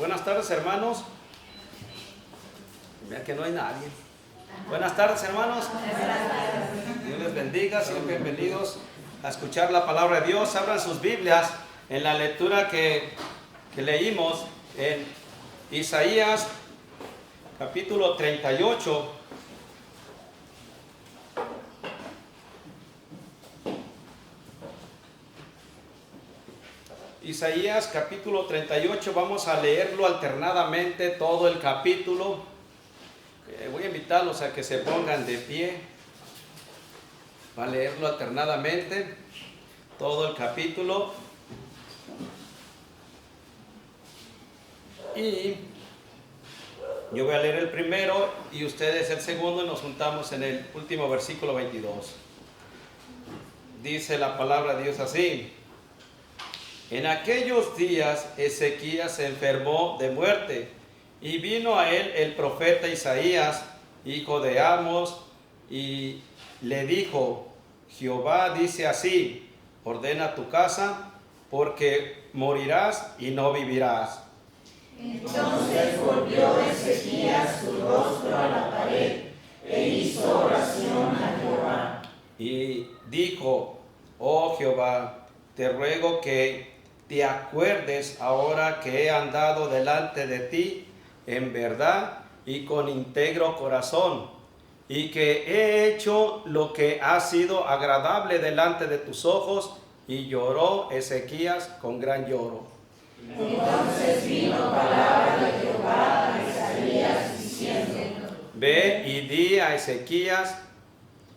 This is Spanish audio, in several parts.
Buenas tardes, hermanos. Vea que no hay nadie. Buenas tardes, hermanos. Dios les bendiga, sean bienvenidos a escuchar la palabra de Dios. Abran sus Biblias en la lectura que leímos en Isaías capítulo 38. Isaías capítulo 38, vamos a leerlo alternadamente todo el capítulo. Voy a invitarlos a que se pongan de pie. Va a leerlo alternadamente todo el capítulo. Y yo voy a leer el primero y ustedes el segundo y nos juntamos en el último versículo 22. Dice la palabra de Dios así: en aquellos días Ezequías se enfermó de muerte, y vino a él el profeta Isaías, hijo de Amos, y le dijo: Jehová dice así: ordena tu casa, porque morirás y no vivirás. Entonces volvió Ezequías su rostro a la pared, e hizo oración a Jehová. Y dijo: oh Jehová, te ruego que te acuerdes ahora que he andado delante de ti en verdad y con íntegro corazón, y que he hecho lo que ha sido agradable delante de tus ojos. Y lloró Ezequías con gran lloro. Entonces vino palabra de Jehová a Isaías diciendo: ve y di a Ezequías: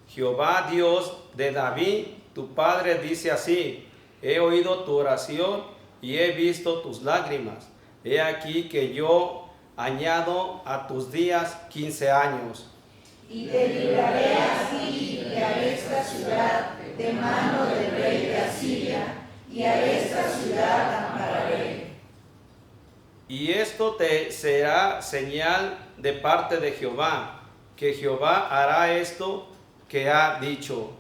Jehová Dios de David, tu padre, dice así: he oído tu oración y he visto tus lágrimas. He aquí que yo añado a tus días 15 años. Y te libraré a ti y a esta ciudad de mano del rey de Asiria, y a esta ciudad ampararé. Y esto te será señal de parte de Jehová, que Jehová hará esto que ha dicho.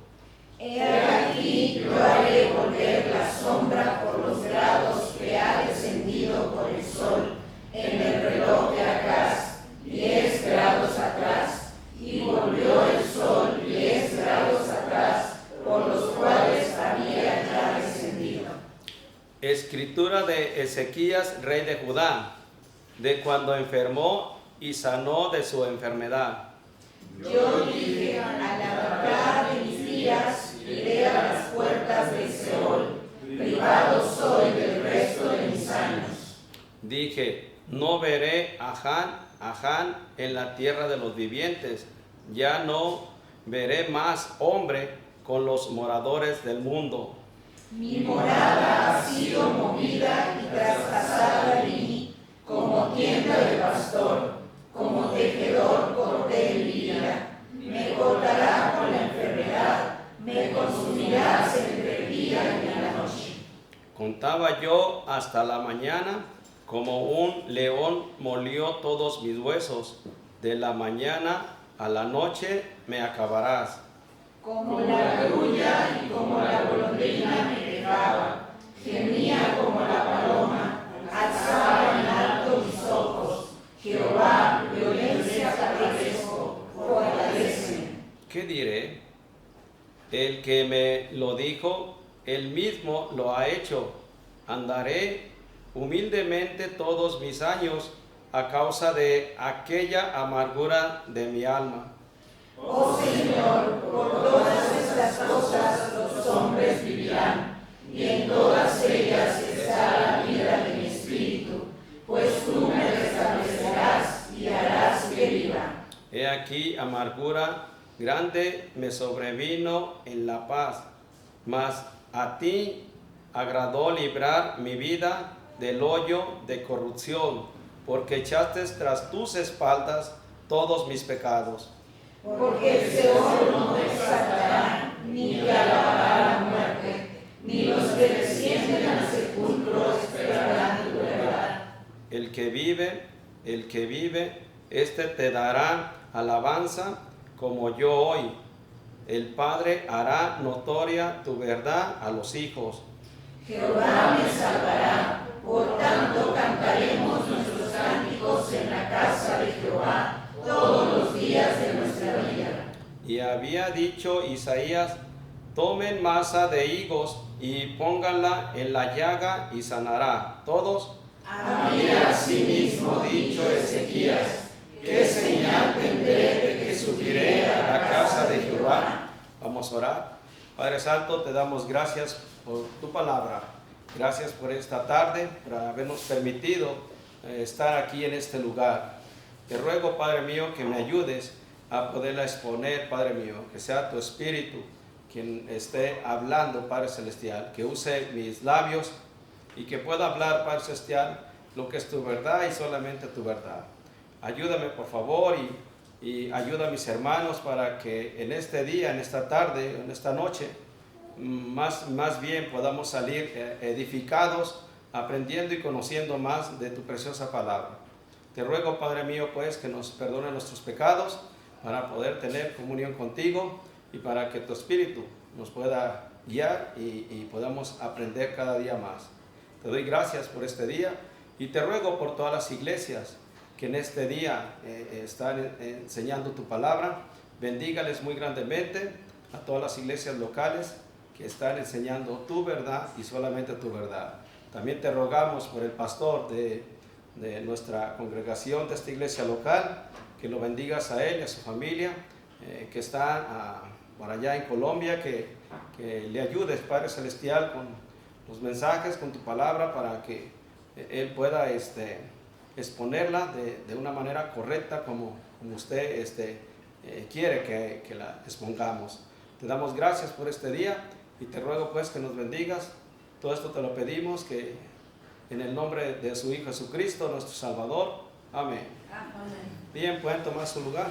He aquí yo haré volver la sombra por los grados que ha descendido por el sol en el reloj de Acaz, 10 grados atrás, y volvió el sol 10 grados atrás, por los cuales había ya descendido. Escritura de Ezequías, rey de Judá, de cuando enfermó y sanó de su enfermedad. Yo dije: a la verdad de mis días iré a las puertas del Seol, privado soy del resto de mis años. Dije: no veré a Han en la tierra de los vivientes, ya no veré más hombre con los moradores del mundo. Mi morada ha sido movida y traspasada de mí, como tienda de pastor, como tejedor corté el día. Me cortará con la enfermedad, me consumirás entre el día y la noche. Contaba yo hasta la mañana, como un león molió todos mis huesos. De la mañana a la noche me acabarás. Como la grulla y como la golondrina me dejaba, gemía como la paloma, alzaba en alto mis ojos. Jehová, violencia padezco, fortaléceme. ¿Qué diré? El que me lo dijo, él mismo lo ha hecho. Andaré humildemente todos mis años a causa de aquella amargura de mi alma. Oh Señor, por todas estas cosas los hombres vivirán, y en todas ellas está la vida de mi espíritu, pues tú me restablecerás y harás que viva. He aquí amargura grande me sobrevino en la paz, mas a ti agradó librar mi vida del hoyo de corrupción, porque echaste tras tus espaldas todos mis pecados. Porque el Seol no te exaltará, ni te alabará la muerte, ni los que descienden al sepulcro esperarán tu verdad. El que vive, este te dará alabanza como yo hoy. El Padre hará notoria tu verdad a los hijos. Jehová me salvará, por tanto cantaremos nuestros Y había dicho Isaías, tomen masa de higos y pónganla en la llaga y sanará. Todos. Había asimismo dicho Ezequías, ¿qué señal tendré de que subiré a la casa de Jehová? Vamos a orar. Padre Santo, te damos gracias por tu palabra. Gracias por esta tarde, por habernos permitido estar aquí en este lugar. Te ruego, Padre mío, que me ayudes a poderla exponer, Padre mío, que sea tu Espíritu quien esté hablando, Padre Celestial, que use mis labios y que pueda hablar, Padre Celestial, lo que es tu verdad y solamente tu verdad. Ayúdame, por favor, y ayuda a mis hermanos para que en este día, en esta tarde, en esta noche, más bien podamos salir edificados, aprendiendo y conociendo más de tu preciosa palabra. Te ruego, Padre mío, pues, que nos perdone nuestros pecados para poder tener comunión contigo y para que tu Espíritu nos pueda guiar y podamos aprender cada día más. Te doy gracias por este día y te ruego por todas las iglesias que en este día están enseñando tu palabra. Bendígales muy grandemente a todas las iglesias locales que están enseñando tu verdad y solamente tu verdad. También te rogamos por el pastor de nuestra congregación, de esta iglesia local, que lo bendigas a él y a su familia, que está por allá en Colombia, que le ayudes, Padre Celestial, con los mensajes, con tu palabra, para que él pueda exponerla de una manera correcta como usted quiere que la expongamos. Te damos gracias por este día y te ruego pues que nos bendigas. Todo esto te lo pedimos, que en el nombre de su Hijo Jesucristo, nuestro Salvador. Amén. Amén. Bien, pueden tomar su lugar.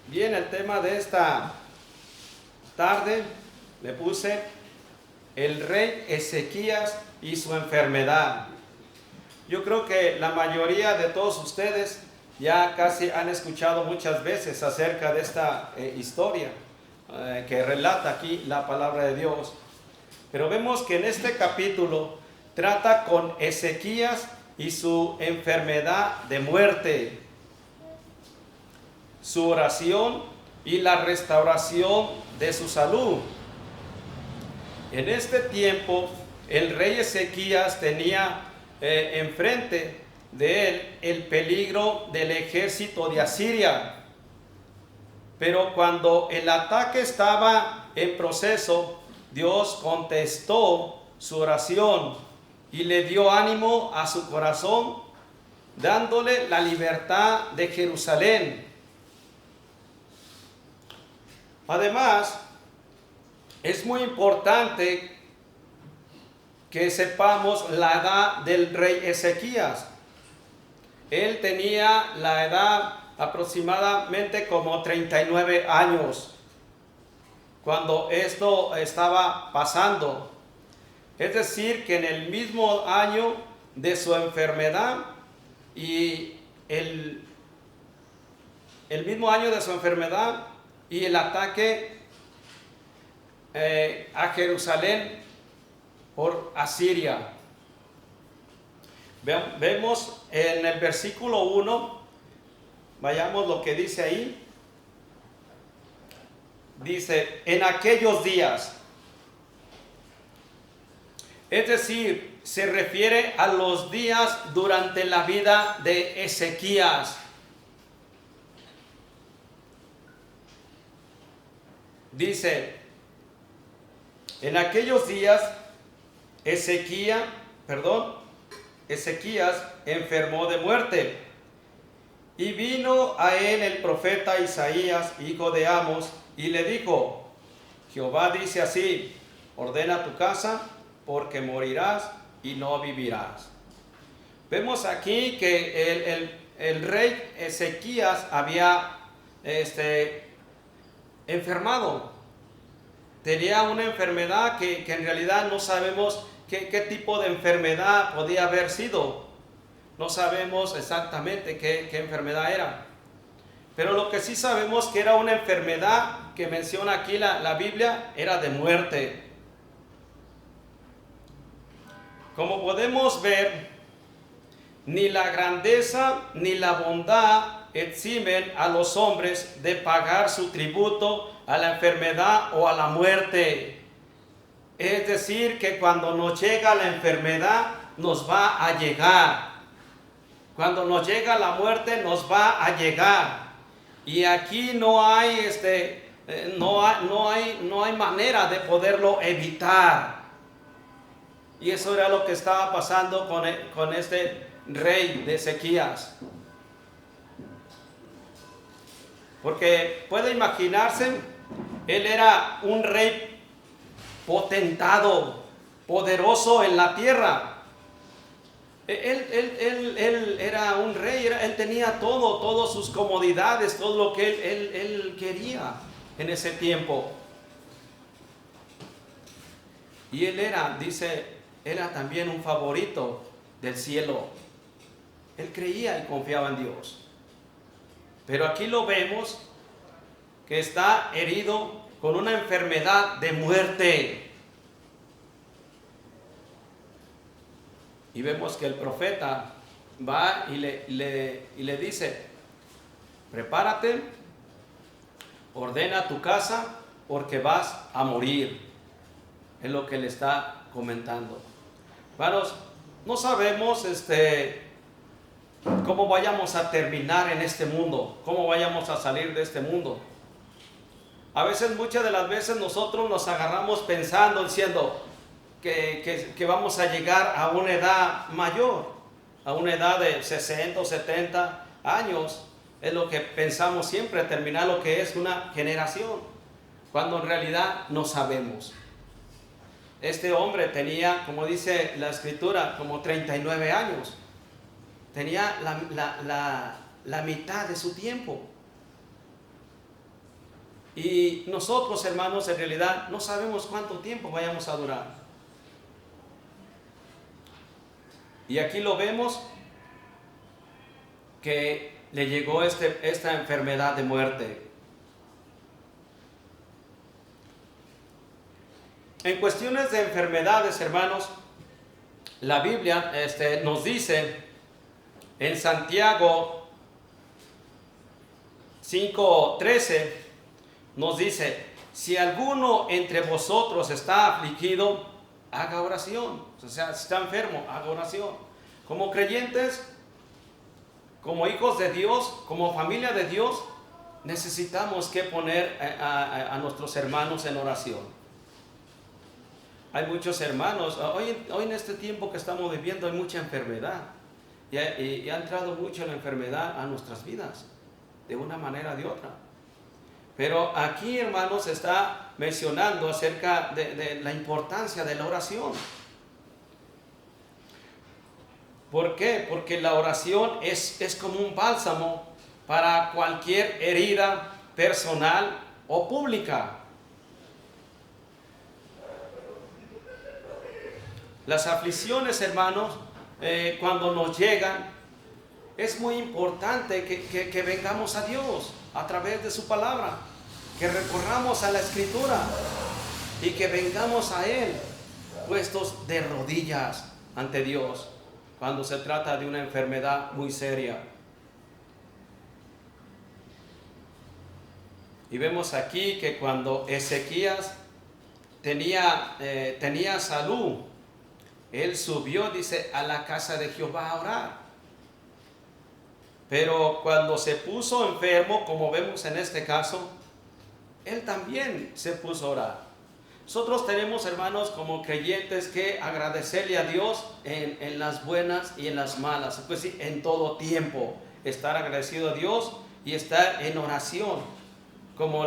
Bien, el tema de esta tarde le puse el rey Ezequías y su enfermedad. Yo creo que la mayoría de todos ustedes ya casi han escuchado muchas veces acerca de esta historia que relata aquí la palabra de Dios. Pero vemos que en este capítulo trata con Ezequías y su enfermedad de muerte, su oración y la restauración de su salud. En este tiempo, el rey Ezequías tenía enfrente de él el peligro del ejército de Asiria. Pero cuando el ataque estaba en proceso, Dios contestó su oración y le dio ánimo a su corazón, dándole la libertad de Jerusalén. Además, es muy importante que sepamos la edad del rey Ezequías. Él tenía la edad aproximadamente como 39 años cuando esto estaba pasando. Es decir, que en el mismo año de su enfermedad y el mismo año de su enfermedad y el ataque a Jerusalén por Asiria. Vemos en el versículo 1, vayamos lo que dice ahí. Dice, en aquellos días. Es decir, se refiere a los días durante la vida de Ezequías. Dice, en aquellos días Ezequías enfermó de muerte, y vino a él el profeta Isaías, hijo de Amos, y le dijo, Jehová dice así, ordena tu casa, porque morirás y no vivirás. Vemos aquí que el rey Ezequías había enfermado. Tenía una enfermedad que en realidad no sabemos qué tipo de enfermedad podía haber sido. No sabemos exactamente qué enfermedad era. Pero lo que sí sabemos que era una enfermedad que menciona aquí la Biblia, era de muerte. Como podemos ver, ni la grandeza ni la bondad eximen a los hombres de pagar su tributo a la enfermedad o a la muerte. Es decir, que cuando nos llega la enfermedad, nos va a llegar. Cuando nos llega la muerte, nos va a llegar. Y aquí no hay, no hay manera de poderlo evitar. Y eso era lo que estaba pasando con este rey de Ezequías. Porque puede imaginarse, él era un rey potentado, poderoso en la tierra. Él era un rey, él tenía todas sus comodidades, todo lo que él quería en ese tiempo. Y él era también un favorito del cielo. Él creía y confiaba en Dios. Pero aquí lo vemos que está herido con una enfermedad de muerte. Y vemos que el profeta va y le dice: prepárate, ordena tu casa porque vas a morir. Es lo que le está comentando. Hermanos, no sabemos cómo vayamos a terminar en este mundo, cómo vayamos a salir de este mundo. A veces, muchas de las veces nosotros nos agarramos pensando, diciendo que vamos a llegar a una edad mayor, a una edad de 60 o 70 años. Es lo que pensamos siempre, terminar lo que es una generación, cuando en realidad no sabemos. Este hombre tenía, como dice la escritura, como 39 años. Tenía la mitad de su tiempo. Y nosotros, hermanos, en realidad no sabemos cuánto tiempo vayamos a durar. Y aquí lo vemos que le llegó esta enfermedad de muerte. En cuestiones de enfermedades, hermanos, la Biblia nos dice en Santiago 5:13, nos dice: si alguno entre vosotros está afligido, haga oración. O sea, si está enfermo, haga oración. Como creyentes, como hijos de Dios, como familia de Dios, necesitamos que poner a nuestros hermanos en oración. Hay muchos hermanos, hoy en este tiempo que estamos viviendo hay mucha enfermedad. Y ha entrado mucho la enfermedad a nuestras vidas, de una manera o de otra. Pero aquí, hermanos, está mencionando acerca de la importancia de la oración. ¿Por qué? Porque la oración es como un bálsamo para cualquier herida personal o pública. Las aflicciones, hermanos, cuando nos llegan, es muy importante que vengamos a Dios a través de su palabra, que recorramos a la Escritura y que vengamos a Él puestos de rodillas ante Dios cuando se trata de una enfermedad muy seria. Y vemos aquí que cuando Ezequías tenía salud, él subió, dice, a la casa de Jehová a orar. Pero cuando se puso enfermo, como vemos en este caso, él también se puso a orar. Nosotros tenemos, hermanos, como creyentes, que agradecerle a Dios en las buenas y en las malas. Pues sí, en todo tiempo, estar agradecido a Dios y estar en oración, como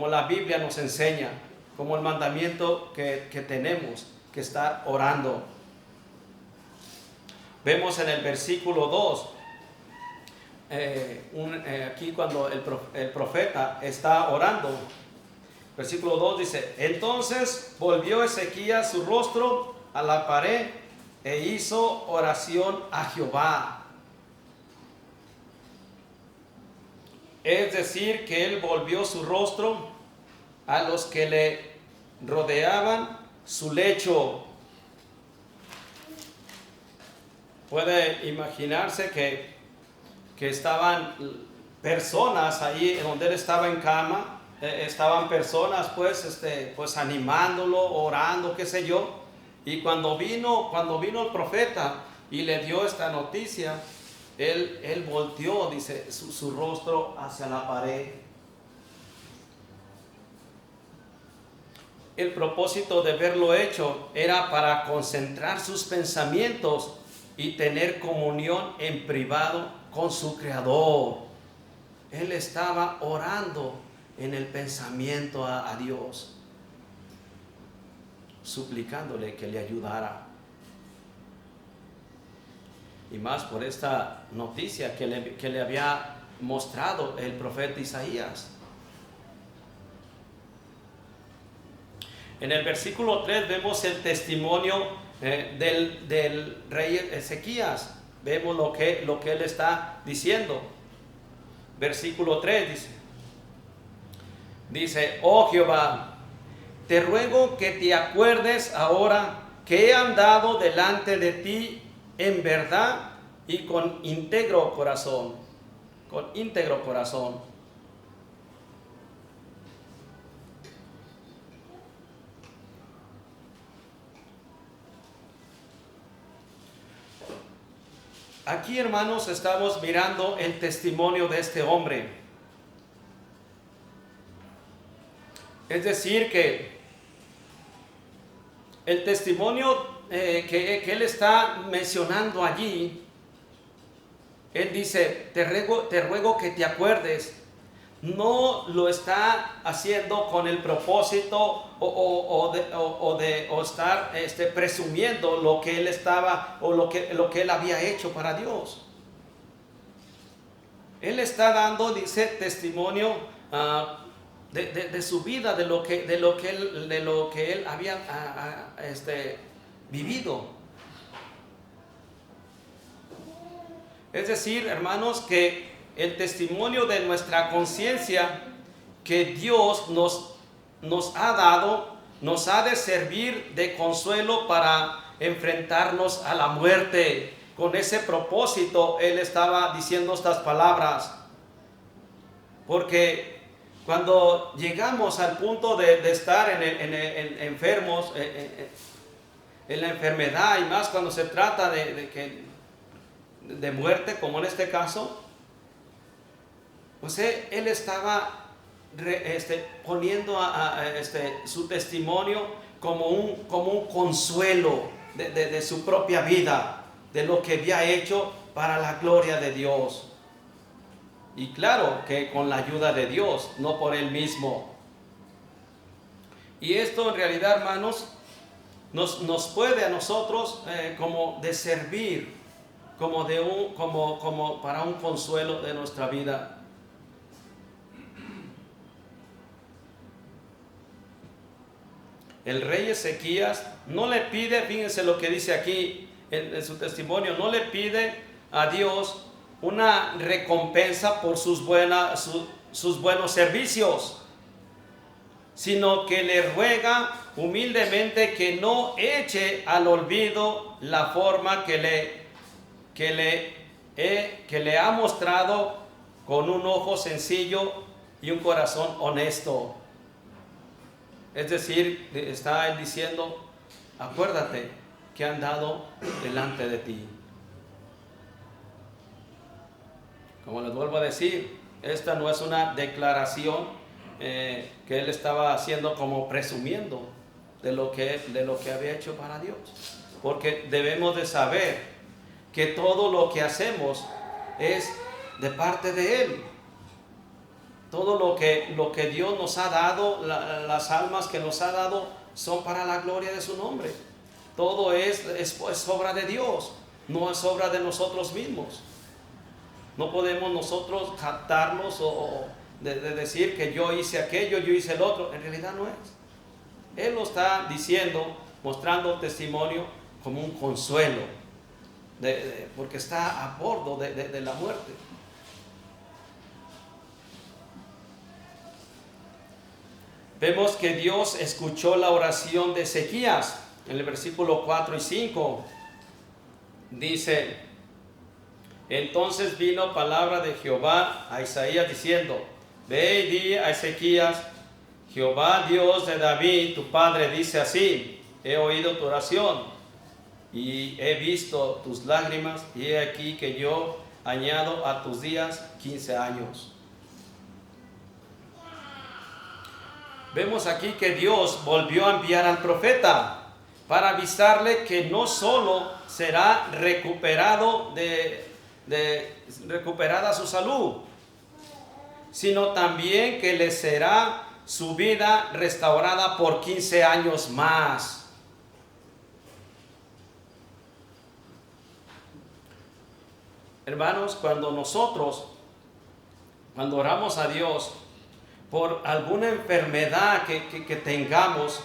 la Biblia nos enseña, como el mandamiento que tenemos, que estar orando. Vemos en el versículo 2, aquí cuando el profeta está orando, versículo 2 dice: entonces volvió Ezequías su rostro a la pared e hizo oración a Jehová. Es decir, que él volvió su rostro a los que le rodeaban su lecho. puede imaginarse que estaban personas ahí donde él estaba en cama, estaban personas pues animándolo, orando, qué sé yo. Y cuando vino el profeta y le dio esta noticia, él volteó, dice, su rostro hacia la pared. El propósito de haberlo hecho era para concentrar sus pensamientos y tener comunión en privado con su Creador. Él estaba orando en el pensamiento a Dios, suplicándole que le ayudara. Y más por esta noticia que le había mostrado el profeta Isaías. En el versículo 3 vemos el testimonio del rey Ezequías. Vemos lo que él está diciendo. Versículo 3 dice, oh Jehová, te ruego que te acuerdes ahora que he andado delante de ti en verdad y con íntegro corazón. Con íntegro corazón. Aquí, hermanos, estamos mirando el testimonio de este hombre. Es decir, que el testimonio que él está mencionando allí, él dice, te ruego que te acuerdes. No lo está haciendo con el propósito o estar presumiendo lo que él estaba o lo que él había hecho para Dios. Él está dando, dice, testimonio de su vida, de lo que él había vivido. Es decir, hermanos, que el testimonio de nuestra conciencia que Dios nos ha dado, nos ha de servir de consuelo para enfrentarnos a la muerte. Con ese propósito Él estaba diciendo estas palabras. Porque cuando llegamos al punto de estar enfermos, en la enfermedad, y más cuando se trata de muerte, como en este caso, pues él estaba poniendo su testimonio como un consuelo de su propia vida, de lo que había hecho para la gloria de Dios. Y claro que con la ayuda de Dios, no por él mismo. Y esto en realidad, hermanos, nos puede a nosotros como de servir, como para un consuelo de nuestra vida. El rey Ezequías no le pide, fíjense lo que dice aquí en su testimonio, no le pide a Dios una recompensa por sus buenos servicios, sino que le ruega humildemente que no eche al olvido la forma que le ha mostrado con un ojo sencillo y un corazón honesto. Es decir, está él diciendo, acuérdate que han dado delante de ti. Como les vuelvo a decir, esta no es una declaración que él estaba haciendo como presumiendo de lo que había hecho para Dios. Porque debemos de saber que todo lo que hacemos es de parte de Él. Todo lo que Dios nos ha dado, las almas que nos ha dado, son para la gloria de su nombre. Todo es obra de Dios, no es obra de nosotros mismos. No podemos nosotros jactarnos o de decir que yo hice aquello, yo hice el otro. En realidad no es. Él lo está diciendo, mostrando testimonio como un consuelo, porque está a bordo de la muerte. Vemos que Dios escuchó la oración de Ezequías en el versículo 4 y 5. dice, entonces vino palabra de Jehová a Isaías diciendo, ve y di a Ezequías, Jehová Dios de David, tu padre, dice así, he oído tu oración y he visto tus lágrimas, y he aquí que yo añado a tus días 15 años. Vemos aquí que Dios volvió a enviar al profeta para avisarle que no solo será recuperada su salud, sino también que le será su vida restaurada por 15 años más. Hermanos, cuando oramos a Dios por alguna enfermedad que tengamos,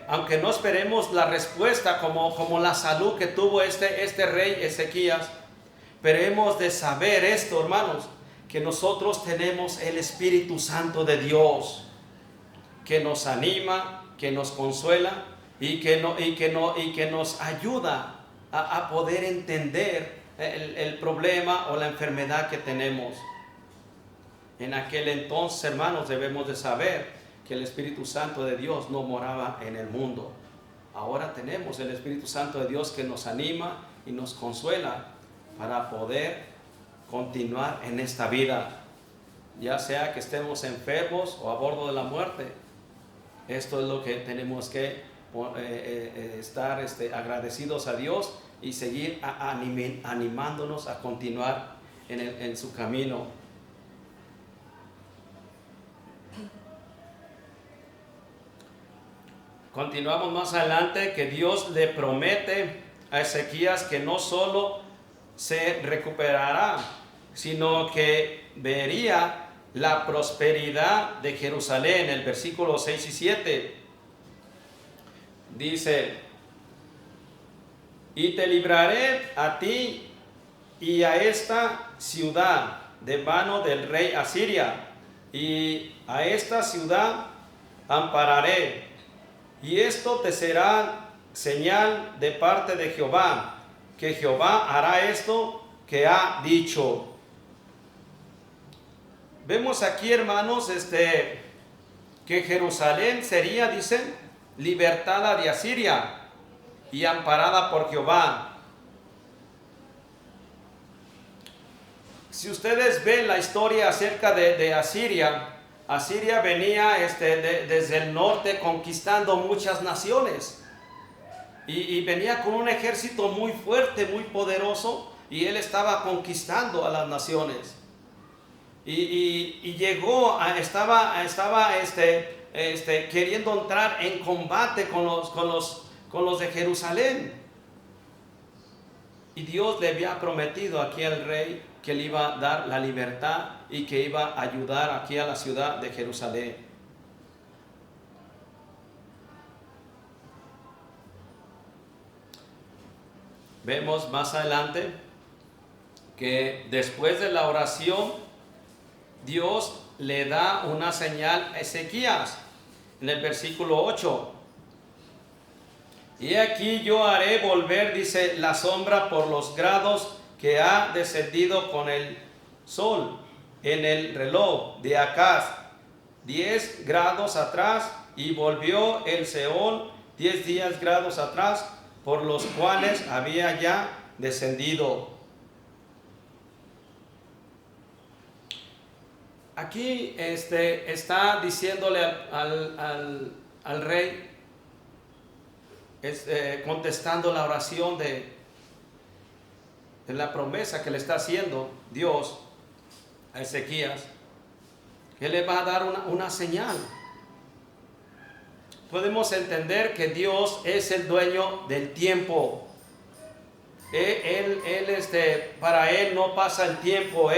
aunque no esperemos la respuesta como la salud que tuvo este rey Ezequías, pero hemos de saber esto, hermanos, que nosotros tenemos el Espíritu Santo de Dios, que nos anima, que nos consuela y que nos ayuda a poder entender el problema o la enfermedad que tenemos. En aquel entonces, hermanos, debemos de saber que el Espíritu Santo de Dios no moraba en el mundo. Ahora tenemos el Espíritu Santo de Dios que nos anima y nos consuela para poder continuar en esta vida, ya sea que estemos enfermos o a bordo de la muerte. Esto es lo que tenemos que estar agradecidos a Dios y seguir animándonos a continuar en su camino. Continuamos más adelante, que Dios le promete a Ezequías que no solo se recuperará, sino que vería la prosperidad de Jerusalén. El versículo 6 y 7 dice, y te libraré a ti y a esta ciudad de mano del rey Asiria, y a esta ciudad ampararé, y esto te será señal de parte de Jehová, que Jehová hará esto que ha dicho. Vemos aquí, hermanos, que Jerusalén sería, dicen, libertada de Asiria y amparada por Jehová. Si ustedes ven la historia acerca de Asiria, Asiria venía desde el norte conquistando muchas naciones y venía con un ejército muy fuerte, muy poderoso, y él estaba conquistando a las naciones. Y llegó, estaba queriendo entrar en combate con los de Jerusalén. Y Dios le había prometido aquí al rey que le iba a dar la libertad y que iba a ayudar aquí a la ciudad de Jerusalén. Vemos más adelante que después de la oración, Dios le da una señal a Ezequías en el versículo 8. Y aquí yo haré volver, dice, la sombra por los grados que ha descendido con el sol en el reloj de Acaz, 10 grados atrás, y volvió el Seol 10 grados atrás, por los cuales había ya descendido. Aquí está diciéndole al rey, contestando la oración de la promesa que le está haciendo Dios a Ezequías, que le va a dar una señal. Podemos entender que Dios es el dueño del tiempo. Para Él no pasa el tiempo.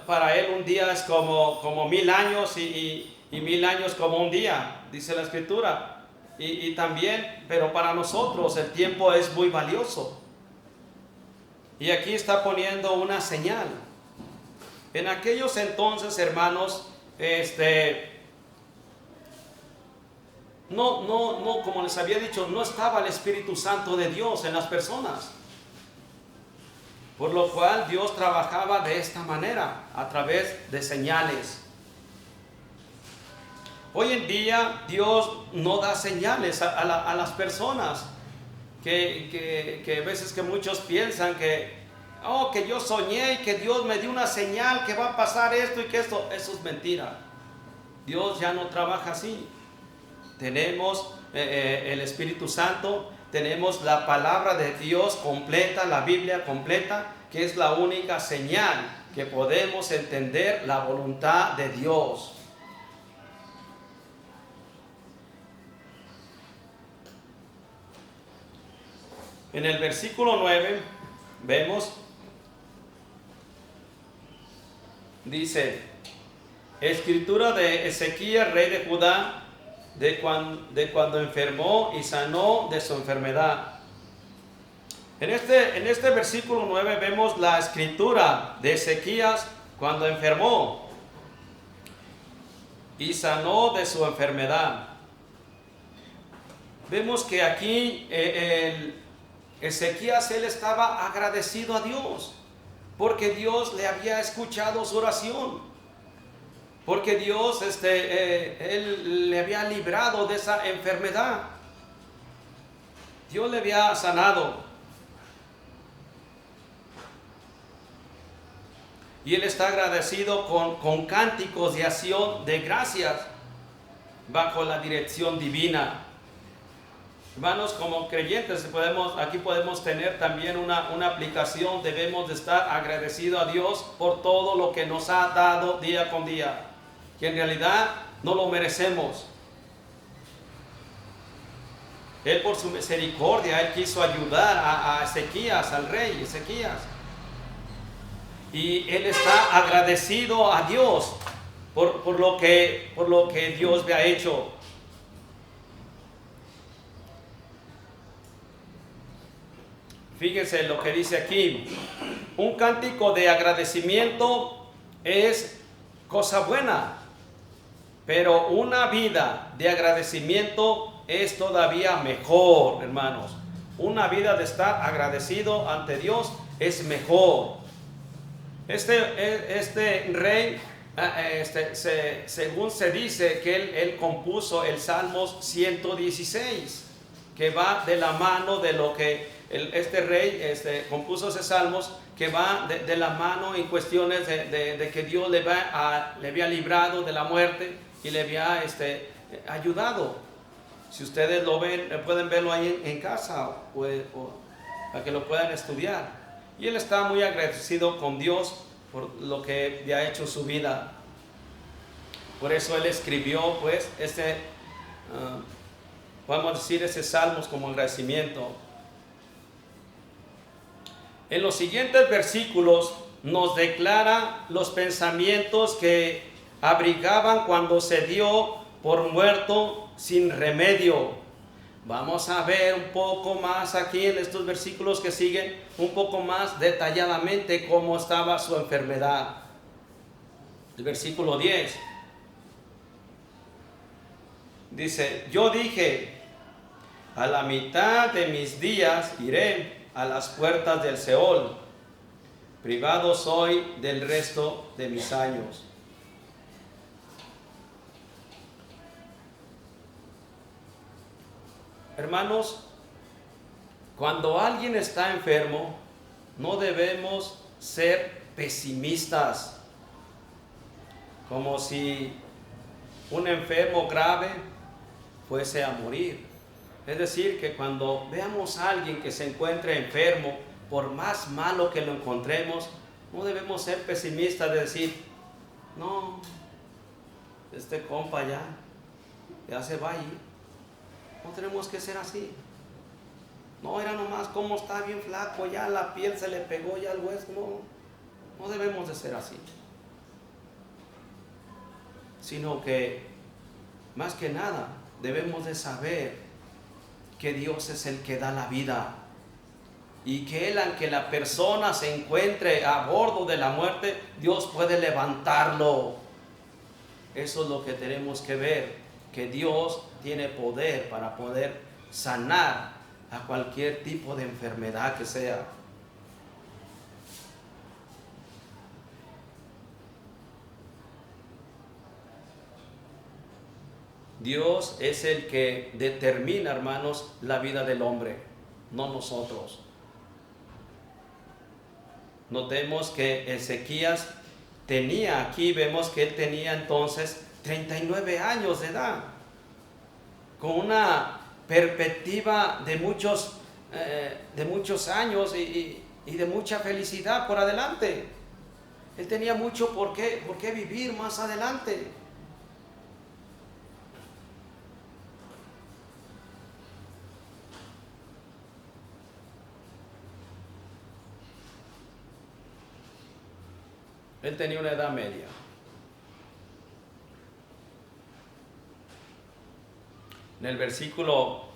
Para Él un día es como 1000 años y 1000 años como un día, dice la Escritura. Y también, pero para nosotros el tiempo es muy valioso. Y aquí está poniendo una señal. En aquellos entonces, hermanos, no, como les había dicho, no estaba el Espíritu Santo de Dios en las personas. Por lo cual Dios trabajaba de esta manera, a través de señales. Hoy en día Dios no da señales a las personas, que a veces que muchos piensan que yo soñé y que Dios me dio una señal que va a pasar esto y que esto. Eso es mentira. Dios ya no trabaja así. Tenemos el Espíritu Santo, tenemos la palabra de Dios completa, la Biblia completa, que es la única señal que podemos entender la voluntad de Dios. En el versículo 9 vemos, dice, escritura de Ezequías, rey de Judá, de cuando enfermó y sanó de su enfermedad. En este versículo 9 vemos la escritura de Ezequías cuando enfermó y sanó de su enfermedad. Vemos que aquí Ezequías, él estaba agradecido a Dios, porque Dios le había escuchado su oración. Porque Dios él le había librado de esa enfermedad. Dios le había sanado. Y él está agradecido con cánticos de acción de gracias bajo la dirección divina. Hermanos, como creyentes aquí podemos tener también una aplicación. Debemos de estar agradecidos a Dios por todo lo que nos ha dado día con día, que en realidad no lo merecemos. Él por su misericordia, Él quiso ayudar a Ezequías, al rey Ezequías. Y Él está agradecido a Dios por lo que Dios le ha hecho. Fíjense lo que dice aquí. Un cántico de agradecimiento es cosa buena, pero una vida de agradecimiento es todavía mejor, hermanos. Una vida de estar agradecido ante Dios es mejor. Este rey, según se dice que él compuso el Salmos 116, que va de la mano de lo que este rey compuso ese Salmos, que va de la mano en cuestiones de que Dios le había librado de la muerte y le había ayudado. Si ustedes lo ven, pueden verlo ahí en casa o para que lo puedan estudiar. Y él está muy agradecido con Dios por lo que le ha hecho en su vida. Por eso él escribió pues podemos decir ese Salmos como agradecimiento. En los siguientes versículos nos declara los pensamientos que abrigaban cuando se dio por muerto sin remedio. Vamos a ver un poco más aquí en estos versículos que siguen, un poco más detalladamente cómo estaba su enfermedad. El versículo 10 dice: yo dije, a la mitad de mis días iré a las puertas del Seol, privado soy del resto de mis años. Hermanos, cuando alguien está enfermo, no debemos ser pesimistas, como si un enfermo grave fuese a morir. Es decir, que cuando veamos a alguien que se encuentre enfermo, por más malo que lo encontremos, no debemos ser pesimistas de decir, no, este compa ya se va a ir. No tenemos que ser así. No, era nomás como está bien flaco, ya la piel se le pegó, ya el hueso. No debemos de ser así. Sino que, más que nada, debemos de saber que Dios es el que da la vida. Y que Él, aunque la persona se encuentre a bordo de la muerte, Dios puede levantarlo. Eso es lo que tenemos que ver, que Dios tiene poder para poder sanar a cualquier tipo de enfermedad que sea. Dios es el que determina, hermanos, la vida del hombre, no nosotros. Notemos que Ezequías tenía, aquí vemos que él tenía entonces 39 años de edad, con una perspectiva de muchos años y de mucha felicidad por adelante. Él tenía mucho por qué vivir más adelante. Él tenía una edad media. En el versículo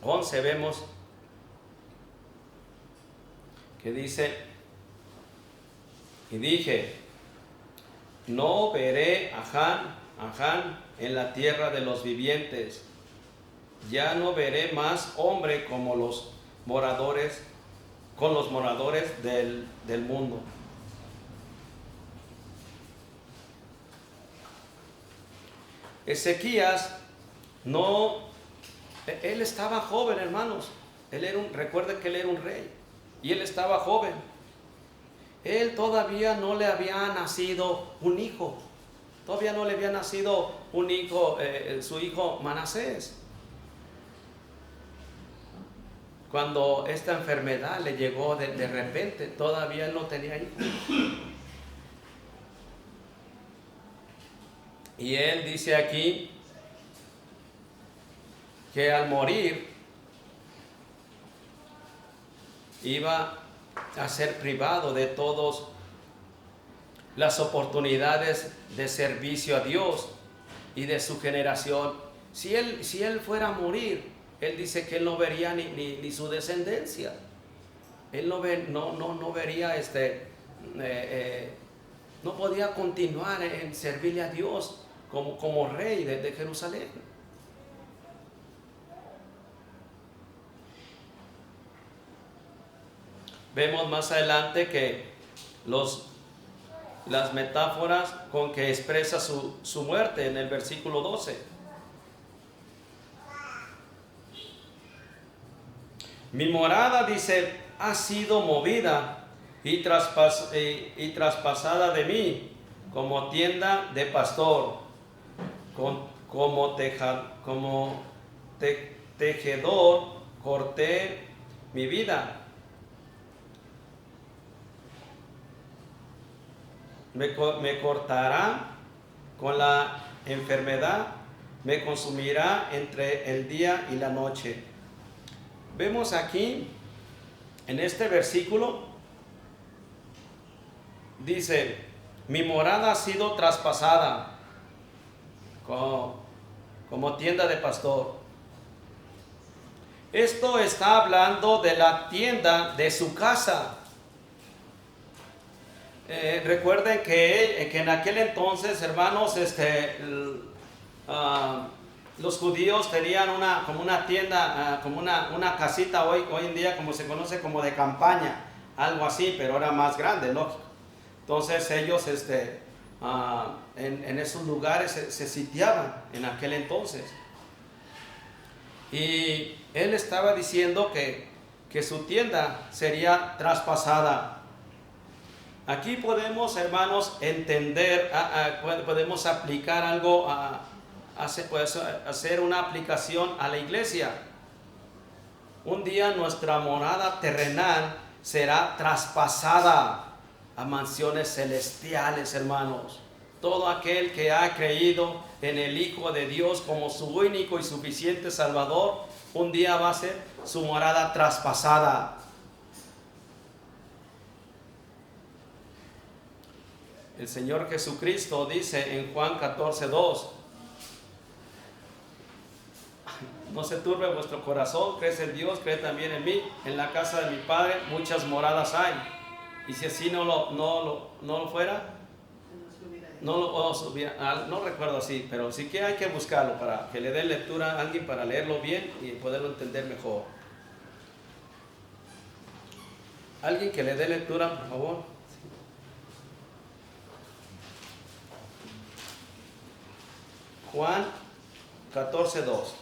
11 vemos que dice: y dije, no veré a Han en la tierra de los vivientes, ya no veré más hombre como los moradores, con los moradores del mundo. Ezequías él estaba joven, hermanos. Recuerden que él era un rey y él estaba joven. Él todavía no le había nacido un hijo. Todavía no le había nacido un hijo, su hijo Manasés. Cuando esta enfermedad le llegó de repente, todavía él no tenía hijo. Y él dice aquí que al morir iba a ser privado de todas las oportunidades de servicio a Dios y de su generación. Si él fuera a morir, él dice que él no vería ni su descendencia. Él no vería no podía continuar en servirle a Dios como rey de Jerusalén. Vemos más adelante que las metáforas con que expresa su muerte en el versículo 12. Mi morada, dice, ha sido movida y traspasada de mí como tienda de pastor, como tejedor corté mi vida. Me cortará con la enfermedad, me consumirá entre el día y la noche. Vemos aquí, en este versículo, dice, mi morada ha sido traspasada como tienda de pastor. Esto está hablando de la tienda de su casa. Recuerden que en aquel entonces, hermanos, los judíos tenían como una tienda, como una casita hoy en día, como se conoce como de campaña, algo así, pero era más grande, lógico. Entonces ellos en esos lugares se sitiaban en aquel entonces. Y él estaba diciendo que su tienda sería traspasada. Aquí podemos, hermanos, entender, podemos aplicar algo, hacer una aplicación a la iglesia. Un día nuestra morada terrenal será traspasada a mansiones celestiales, hermanos. Todo aquel que ha creído en el Hijo de Dios como su único y suficiente Salvador, un día va a ser su morada traspasada. El Señor Jesucristo dice en Juan 14:2: no se turbe vuestro corazón, creed en Dios, creed también en mí. En la casa de mi Padre muchas moradas hay. Y si así no lo fuera, no lo subí, no recuerdo así, pero sí que hay que buscarlo para que le dé lectura a alguien para leerlo bien y poderlo entender mejor. Alguien que le dé lectura, por favor. Juan 14:2.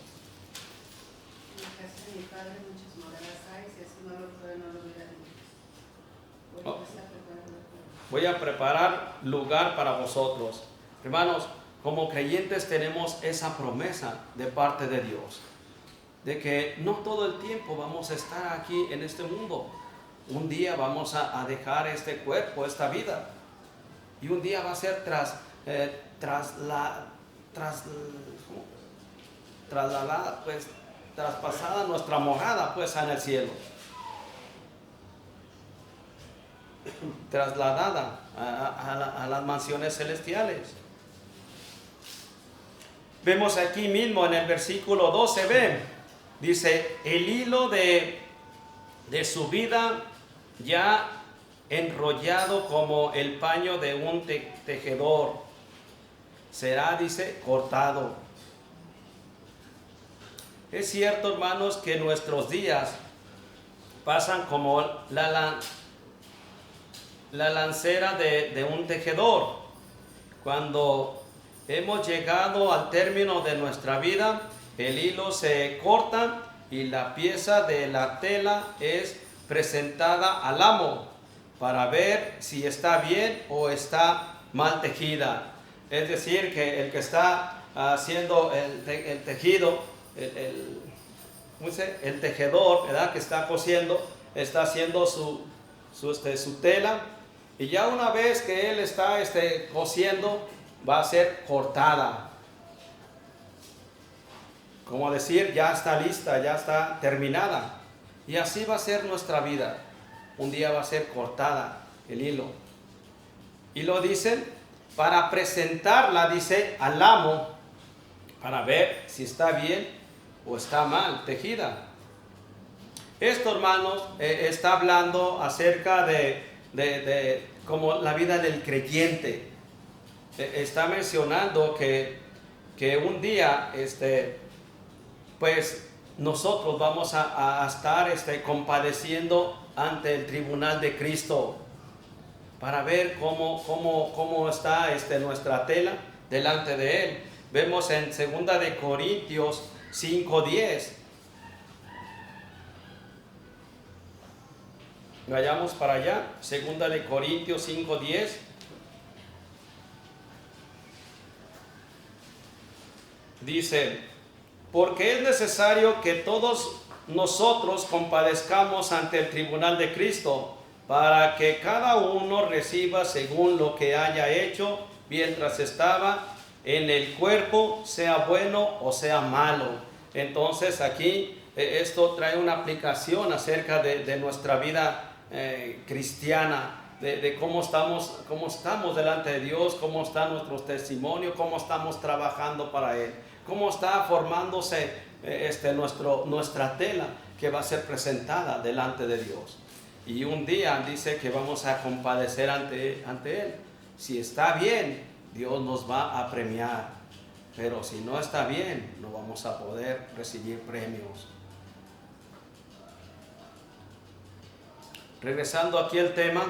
En la casa de mi padre muchas moradas hay, si así no lo fuera, no lo hubiera dicho. Voy a preparar lugar para vosotros. Hermanos, como creyentes tenemos esa promesa de parte de Dios, de que no todo el tiempo vamos a estar aquí en este mundo. Un día vamos a dejar este cuerpo, esta vida, y un día va a ser trasladada, pues, traspasada nuestra morada, pues, en el cielo, trasladada a las mansiones celestiales. Vemos aquí mismo en el versículo 12, ven, dice, el hilo de su vida ya enrollado como el paño de un tejedor, será, dice, cortado. Es cierto, hermanos, que nuestros días pasan como la lancera de un tejedor. Cuando hemos llegado al término de nuestra vida, el hilo se corta y la pieza de la tela es presentada al amo para ver si está bien o está mal tejida. Es decir, que el que está haciendo el tejido, el tejedor, ¿verdad?, que está cosiendo, está haciendo su tela, y ya una vez que él está cosiendo, va a ser cortada. Como decir, ya está lista, ya está terminada. Y así va a ser nuestra vida. Un día va a ser cortada el hilo. Y lo dicen para presentarla, dice, al amo, para ver si está bien o está mal tejida. Esto, hermanos, está hablando acerca de como la vida del creyente. Está mencionando que un día, pues nosotros vamos a estar compadeciendo ante el tribunal de Cristo para ver cómo está nuestra tela delante de Él. Vemos en 2 de Corintios 5:10. Vayamos para allá, 2 de Corintios 5:10. Dice, porque es necesario que todos nosotros compadezcamos ante el tribunal de Cristo, para que cada uno reciba según lo que haya hecho mientras estaba en el cuerpo, sea bueno o sea malo. Entonces aquí esto trae una aplicación acerca de nuestra vida cristiana, de cómo estamos delante de Dios, cómo está nuestro testimonio, cómo estamos trabajando para Él, cómo está formándose nuestra tela que va a ser presentada delante de Dios. Y un día dice que vamos a compadecer ante Él. Si está bien, Dios nos va a premiar, pero si no está bien, no vamos a poder recibir premios. Regresando aquí al tema,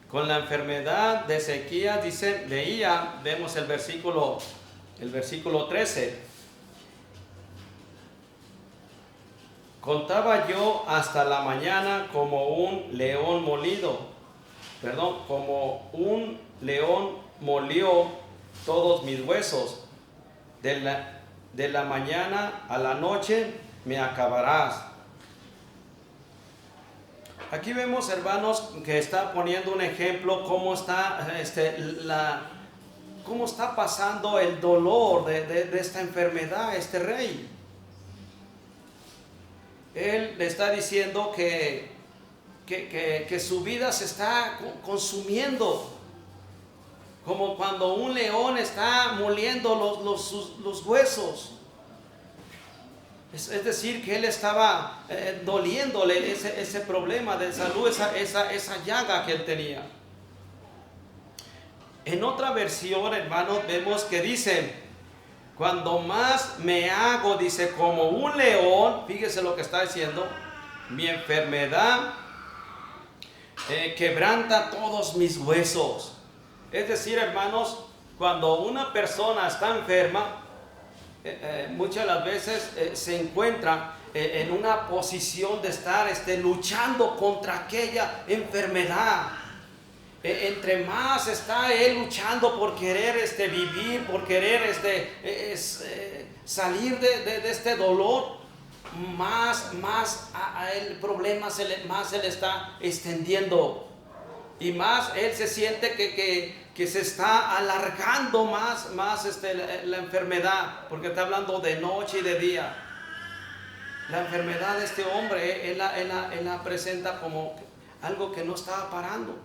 con la enfermedad de Ezequías, dice, vemos el versículo 13. Contaba yo hasta la mañana como un león molió todos mis huesos. De la mañana a la noche me acabarás. Aquí vemos, hermanos, que está poniendo un ejemplo cómo está cómo está pasando el dolor de esta enfermedad, este rey. Él le está diciendo que su vida se está consumiendo, como cuando un león está moliendo los huesos. Es decir, que él estaba doliéndole ese problema de salud, esa llaga que él tenía. En otra versión, hermanos, vemos que dice, cuando más me hago, dice, como un león, fíjese lo que está diciendo, mi enfermedad quebranta todos mis huesos. Es decir, hermanos, cuando una persona está enferma, muchas de las veces se encuentra en una posición de estar luchando contra aquella enfermedad. Entre más está él luchando por querer vivir, por querer salir de este dolor, más a el problema más se le está extendiendo, y más él se siente que se está alargando más la enfermedad, porque está hablando de noche y de día. La enfermedad de este hombre, él la presenta como algo que no estaba parando.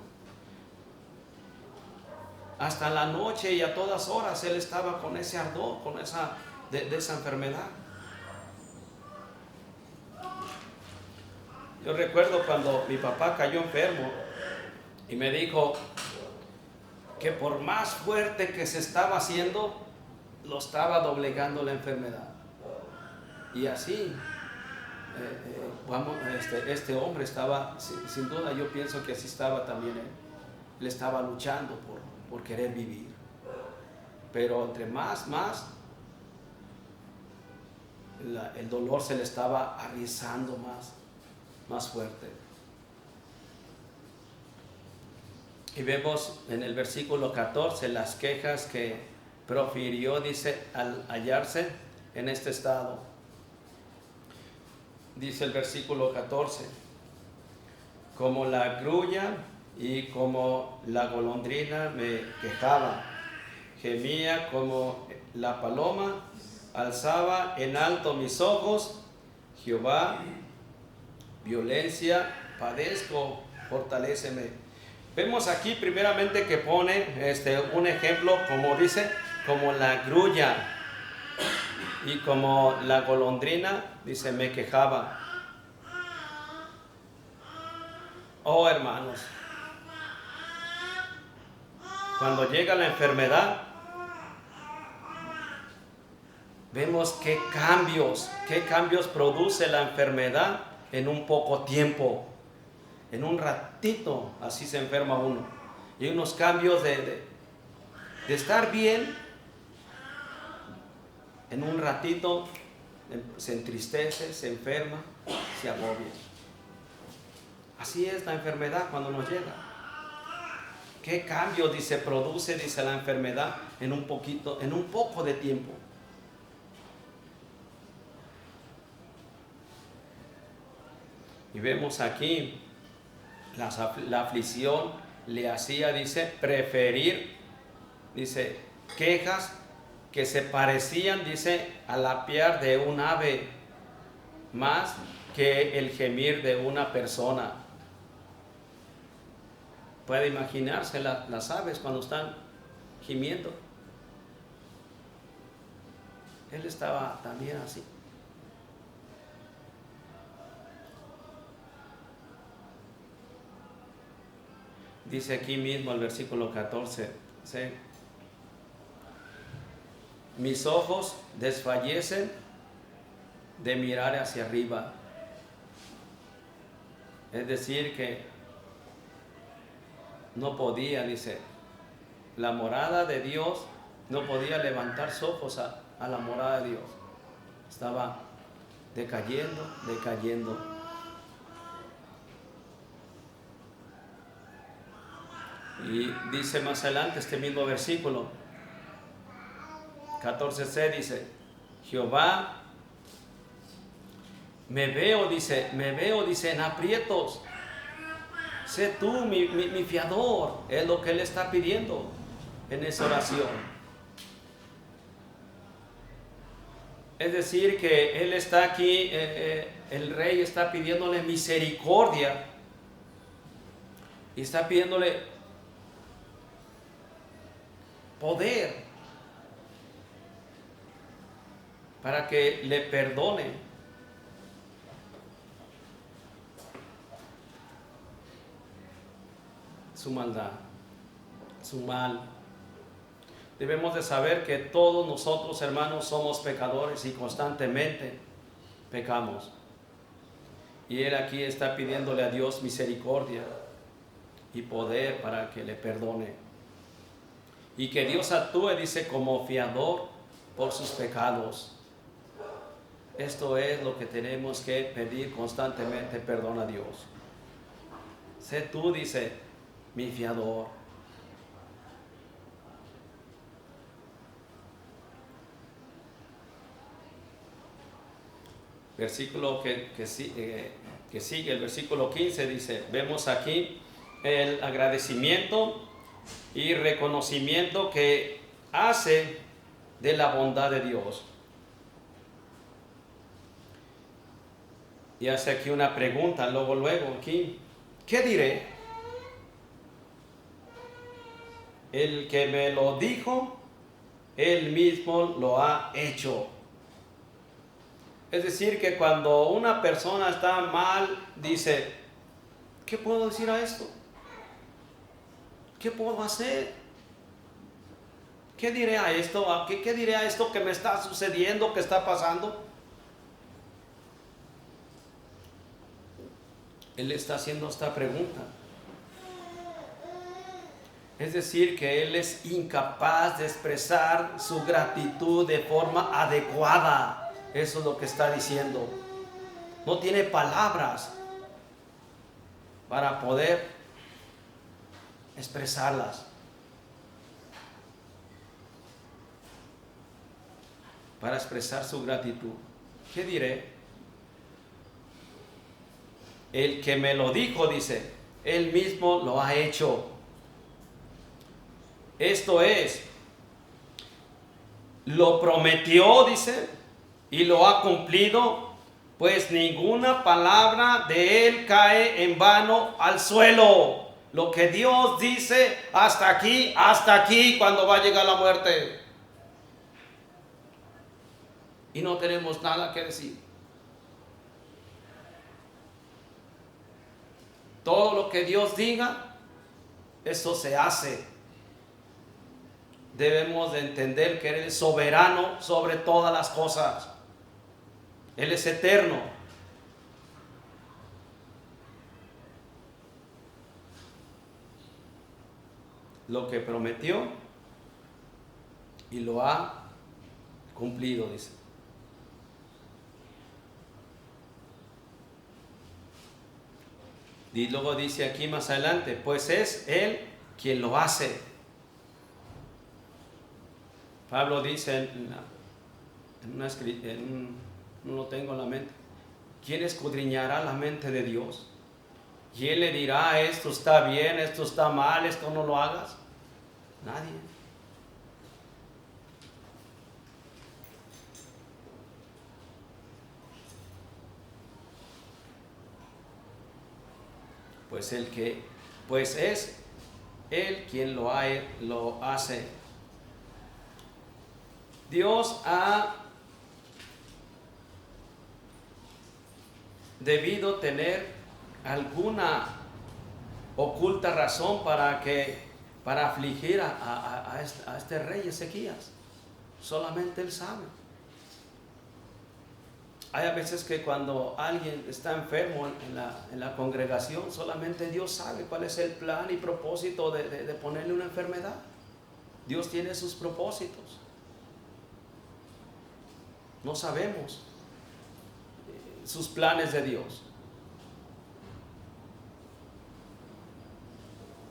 Hasta la noche y a todas horas él estaba con ese ardor, con esa enfermedad. Yo recuerdo cuando mi papá cayó enfermo y me dijo que por más fuerte que se estaba haciendo, lo estaba doblegando la enfermedad. Y así, este hombre estaba, sin duda yo pienso que así estaba también él. Él estaba luchando por querer vivir. Pero entre más el dolor se le estaba arrizando más fuerte. Y vemos en el versículo 14 las quejas que profirió, dice, al hallarse en este estado. Dice el versículo 14, como la grulla y como la golondrina me quejaba, gemía como la paloma, alzaba en alto mis ojos, Jehová, violencia padezco, fortaléceme. Vemos aquí primeramente que pone un ejemplo, como dice, como la grulla y como la golondrina, dice, me quejaba. Oh, hermanos, cuando llega la enfermedad, vemos qué cambios produce la enfermedad en un poco tiempo. En un ratito así se enferma uno. Y hay unos cambios de estar bien, en un ratito se entristece, se enferma, se agobia. Así es la enfermedad cuando nos llega. ¿Qué cambio produce la enfermedad en un poco de tiempo? Y vemos aquí la aflicción le hacía, dice, preferir, dice, quejas que se parecían, dice, al apiar de un ave, más que el gemir de una persona. Puede imaginarse las aves cuando están gimiendo. Él estaba también así. Dice aquí mismo el versículo 14, ¿sí? Mis ojos desfallecen de mirar hacia arriba. Es decir, que no podía, dice, la morada de Dios, no podía levantar sus ojos a la morada de Dios. Estaba decayendo. Y dice más adelante este mismo versículo 14c, dice, Jehová, me veo, dice, en aprietos. Sé tú mi fiador. Es lo que él está pidiendo en esa oración. Es decir, que él está aquí, el rey está pidiéndole misericordia y está pidiéndole poder para que le perdone su maldad, su mal. debemos de saber que todos nosotros, hermanos, somos pecadores y constantemente pecamos. Y Él aquí está pidiéndole a Dios misericordia y poder para que le perdone. Y que Dios actúe, dice, como fiador por sus pecados. Esto es lo que tenemos que pedir constantemente, perdón a Dios. Sé tú, dice, mi fiador. Versículo que sigue, el versículo 15 dice, vemos aquí el agradecimiento y reconocimiento que hace de la bondad de Dios. Y hace aquí una pregunta, luego aquí, ¿qué diré? El que me lo dijo, él mismo lo ha hecho. Es decir, que cuando una persona está mal, dice, ¿qué puedo decir a esto? ¿Qué puedo hacer? ¿Qué diré a esto? ¿Qué diré a esto que me está sucediendo, que está pasando? Él está haciendo esta pregunta. Es decir, que él es incapaz de expresar su gratitud de forma adecuada. Eso es lo que está diciendo. No tiene palabras para poder expresarlas. Para expresar su gratitud. ¿Qué diré? El que me lo dijo, dice, él mismo lo ha hecho. Esto es, lo prometió, dice, y lo ha cumplido, pues ninguna palabra de él cae en vano al suelo. Lo que Dios dice, hasta aquí, cuando va a llegar la muerte. Y no tenemos nada que decir. Todo lo que Dios diga, eso se hace. Debemos de entender que Él es soberano sobre todas las cosas. Él es eterno. Lo que prometió y lo ha cumplido, dice. Y luego dice aquí más adelante, pues es Él quien lo hace. Pablo dice, no lo tengo en la mente, ¿quién escudriñará la mente de Dios? Y Él le dirá, esto está bien, esto está mal, esto no lo hagas. Nadie. Pues es Él quien lo hace. Dios ha debido tener alguna oculta razón para afligir a este rey Ezequías. Solamente Él sabe. Hay a veces que cuando alguien está enfermo en la congregación, solamente Dios sabe cuál es el plan y propósito de ponerle una enfermedad. Dios tiene sus propósitos. No sabemos sus planes de Dios.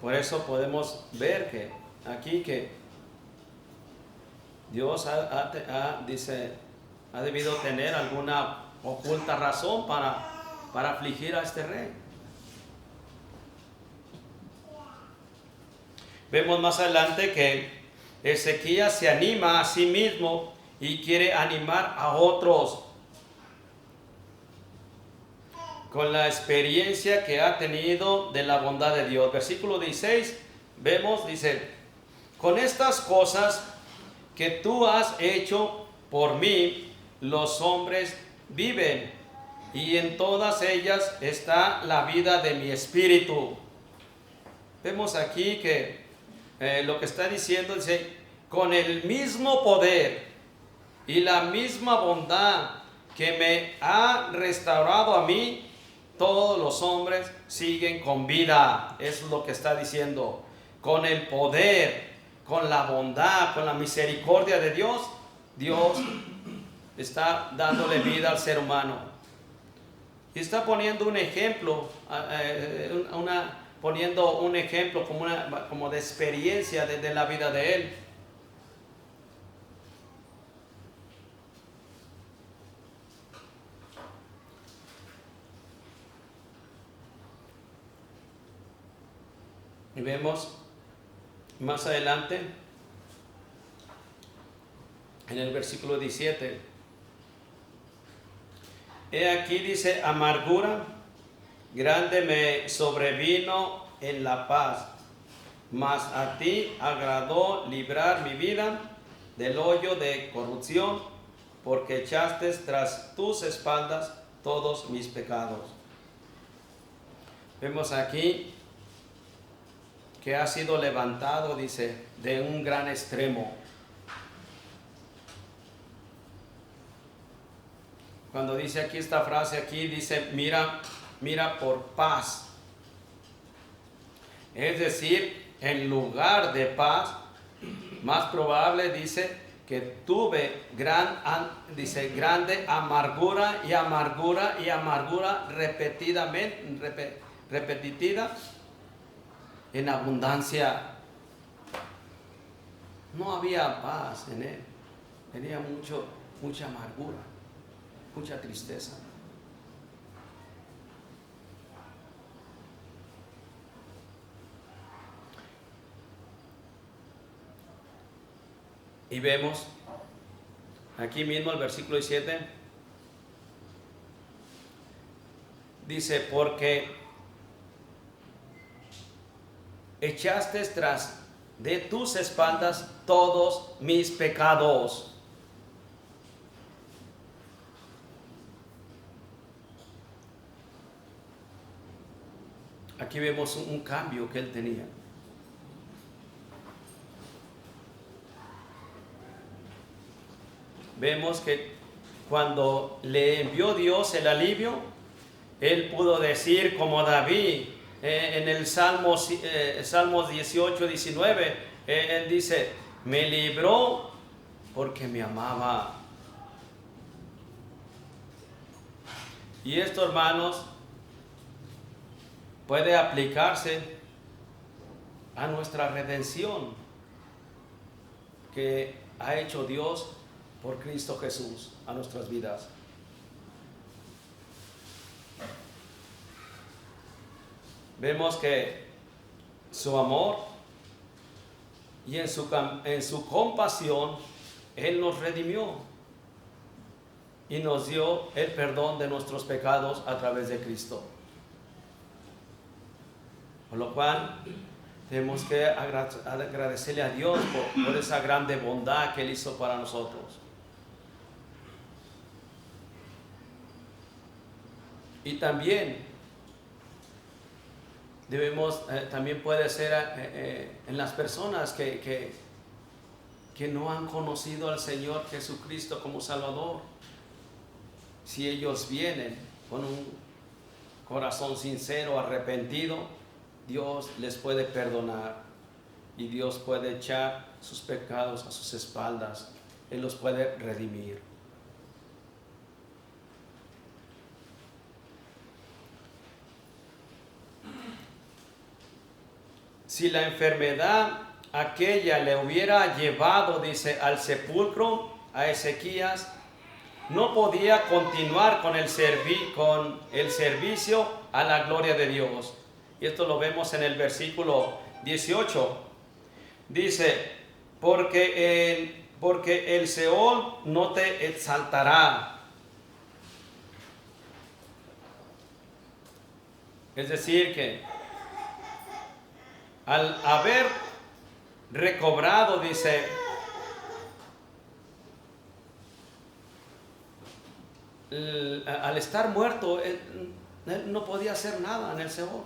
Por eso podemos ver que aquí que Dios ha debido tener alguna oculta razón para afligir a este rey. Vemos más adelante que Ezequías se anima a sí mismo y quiere animar a otros con la experiencia que ha tenido de la bondad de Dios. Versículo 16, vemos, dice, con estas cosas que tú has hecho por mí, los hombres viven, y en todas ellas está la vida de mi espíritu. Vemos aquí que lo que está diciendo, dice, con el mismo poder y la misma bondad que me ha restaurado a mí, todos los hombres siguen con vida. Eso es lo que está diciendo. Con el poder, con la bondad, con la misericordia de Dios, Dios está dándole vida al ser humano. Y está poniendo un ejemplo, poniendo un ejemplo como de experiencia de la vida de él. Y vemos más adelante, en el versículo 17, he aquí dice, amargura grande me sobrevino en la paz, mas a ti agradó librar mi vida del hoyo de corrupción, porque echaste tras tus espaldas todos mis pecados. Vemos aquí que ha sido levantado, dice, de un gran extremo. Cuando dice aquí esta frase, aquí dice, mira por paz. Es decir, en lugar de paz, más probable dice que tuve grande amargura y amargura repetida en abundancia. No había paz en él, tenía mucha amargura, mucha tristeza. Y vemos aquí mismo el versículo 17, dice, porque echaste tras de tus espaldas todos mis pecados. Aquí vemos un cambio que él tenía. Vemos que cuando le envió Dios el alivio, él pudo decir como David en el Salmos 18, 19, él dice, me libró porque me amaba. Y esto, hermanos, puede aplicarse a nuestra redención que ha hecho Dios por Cristo Jesús a nuestras vidas. Vemos que su amor y en su compasión Él nos redimió y nos dio el perdón de nuestros pecados a través de Cristo. Por lo cual tenemos que agradecerle a Dios por esa grande bondad que Él hizo para nosotros. Y también también puede ser en las personas que no han conocido al Señor Jesucristo como Salvador. Si ellos vienen con un corazón sincero, arrepentido, Dios les puede perdonar y Dios puede echar sus pecados a sus espaldas. Él los puede redimir. Si la enfermedad aquella le hubiera llevado, dice, al sepulcro a Ezequías, no podía continuar con el servicio a la gloria de Dios. Y esto lo vemos en el versículo 18. Dice, porque el Seol no te exaltará. Es decir que al haber recobrado, dice, al estar muerto, él no podía hacer nada en el Seol.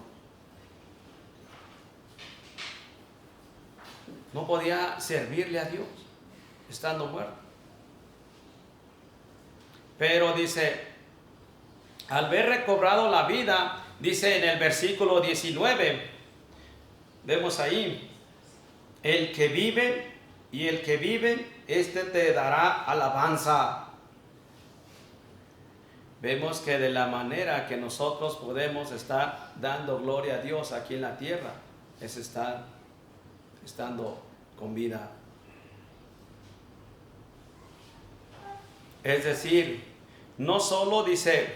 no podía servirle a Dios estando muerto. Pero dice, al haber recobrado la vida, dice en el versículo 19, vemos ahí, el que vive y el que vive, este te dará alabanza. Vemos que de la manera que nosotros podemos estar dando gloria a Dios aquí en la tierra, es estar estando con vida. Es decir, no solo dice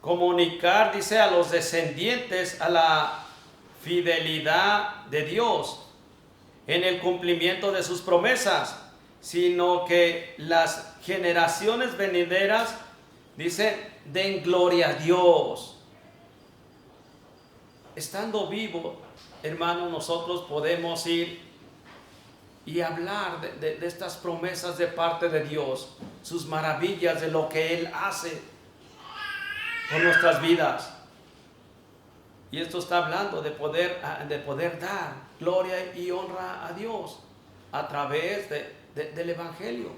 comunicar, dice a los descendientes a la fidelidad de Dios en el cumplimiento de sus promesas, sino que las generaciones venideras, dice, den gloria a Dios. Estando vivo, hermanos, nosotros podemos ir y hablar de estas promesas de parte de Dios, sus maravillas, de lo que Él hace por nuestras vidas. Y esto está hablando de poder dar gloria y honra a Dios a través del Evangelio,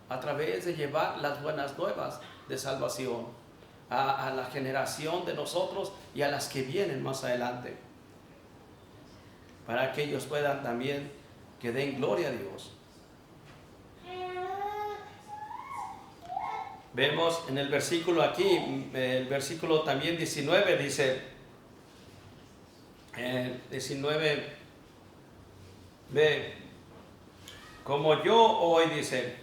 a través de llevar las buenas nuevas de salvación a la generación de nosotros y a las que vienen más adelante, para que ellos puedan también que den gloria a Dios. Vemos en el versículo aquí, el versículo también 19 dice, 19b, como yo hoy, dice,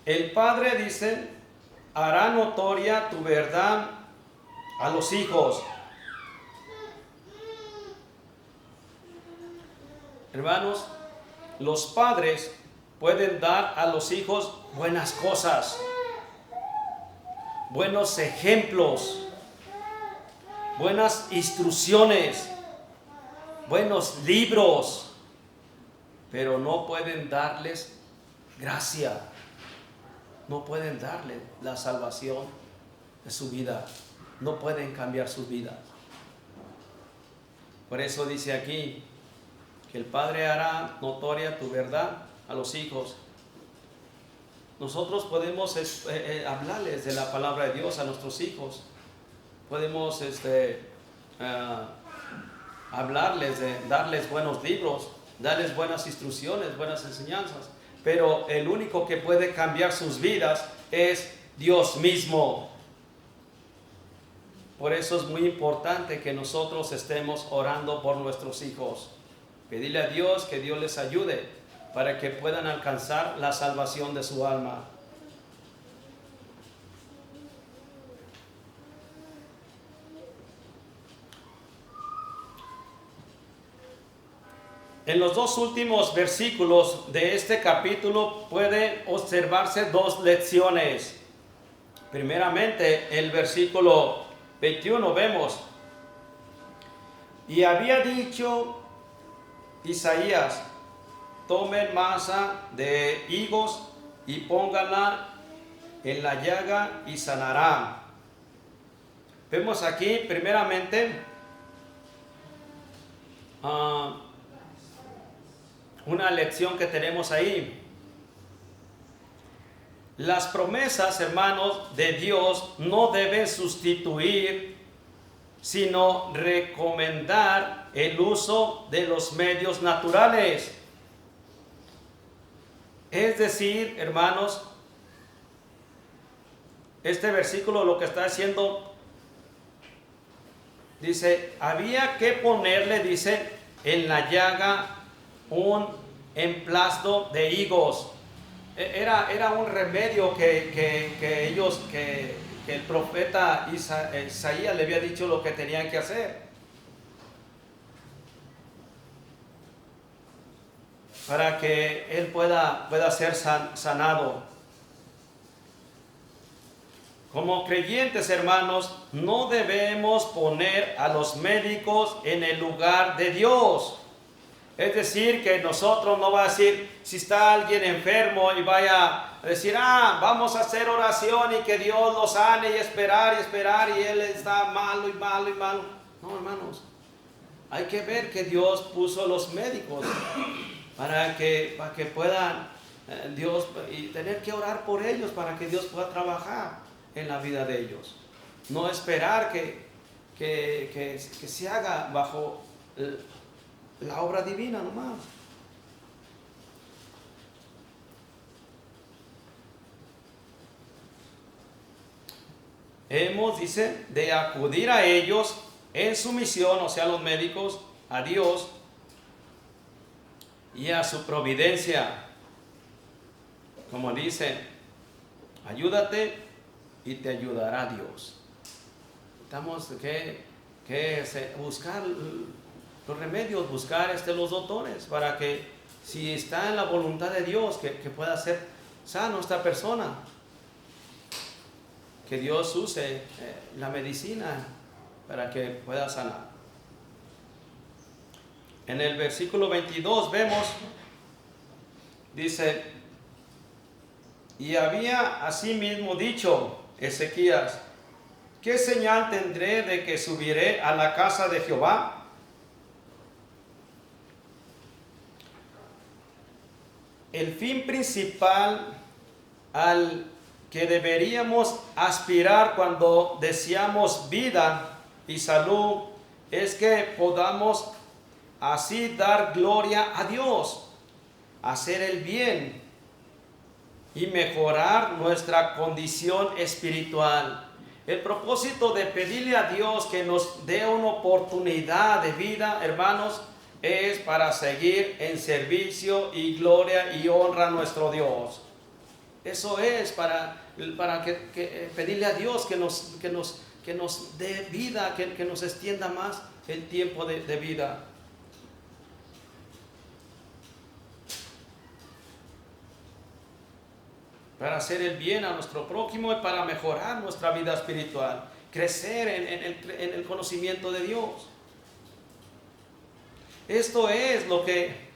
el Padre, dice, hará notoria tu verdad a los hijos. Hermanos, los padres pueden dar a los hijos buenas cosas, buenos ejemplos, buenas instrucciones, buenos libros, pero no pueden darles gracia, no pueden darle la salvación de su vida, no pueden cambiar sus vidas. Por eso dice aquí que el Padre hará notoria tu verdad a los hijos. Nosotros podemos hablarles de la palabra de Dios a nuestros hijos. Podemos hablarles, darles buenos libros, darles buenas instrucciones, buenas enseñanzas. Pero el único que puede cambiar sus vidas es Dios mismo. Por eso es muy importante que nosotros estemos orando por nuestros hijos. Pedirle a Dios que Dios les ayude para que puedan alcanzar la salvación de su alma. En los dos últimos versículos de este capítulo pueden observarse dos lecciones. Primeramente, el versículo 21 vemos, y había dicho Isaías, tomen masa de higos y pónganla en la llaga y sanará. Vemos aquí primeramente una lección que tenemos ahí. Las promesas, hermanos, de Dios no deben sustituir, sino recomendar el uso de los medios naturales. Es decir, hermanos, este versículo lo que está haciendo, dice, había que ponerle, dice, en la llaga un emplasto de higos. Era un remedio que el profeta Isaías le había dicho lo que tenían que hacer para que él pueda ser sanado. Como creyentes, hermanos, no debemos poner a los médicos en el lugar de Dios. Es decir, que nosotros no va a decir, si está alguien enfermo y vaya a decir, vamos a hacer oración y que Dios lo sane y esperar y él está malo y malo y malo. No, hermanos, hay que ver que Dios puso los médicos para que puedan Dios, y tener que orar por ellos para que Dios pueda trabajar en la vida de ellos. No esperar que se haga bajo la obra divina nomás. Hemos, dice, de acudir a ellos en su misión, o sea, los médicos, a Dios y a su providencia. Como dice, ayúdate y te ayudará Dios. Estamos que buscar los remedios, buscar los doctores, para que si está en la voluntad de Dios, que pueda ser sano esta persona. Que Dios use la medicina para que pueda sanar. En el versículo 22 vemos, dice, y había asimismo dicho Ezequías, ¿qué señal tendré de que subiré a la casa de Jehová? El fin principal al que deberíamos aspirar cuando deseamos vida y salud es que podamos así dar gloria a Dios, hacer el bien y mejorar nuestra condición espiritual. El propósito de pedirle a Dios que nos dé una oportunidad de vida, hermanos, es para seguir en servicio y gloria y honra a nuestro Dios. Eso es para pedirle a Dios que nos dé vida, que nos extienda más el tiempo de vida. Para hacer el bien a nuestro prójimo y para mejorar nuestra vida espiritual, crecer en el conocimiento de Dios. Esto es lo que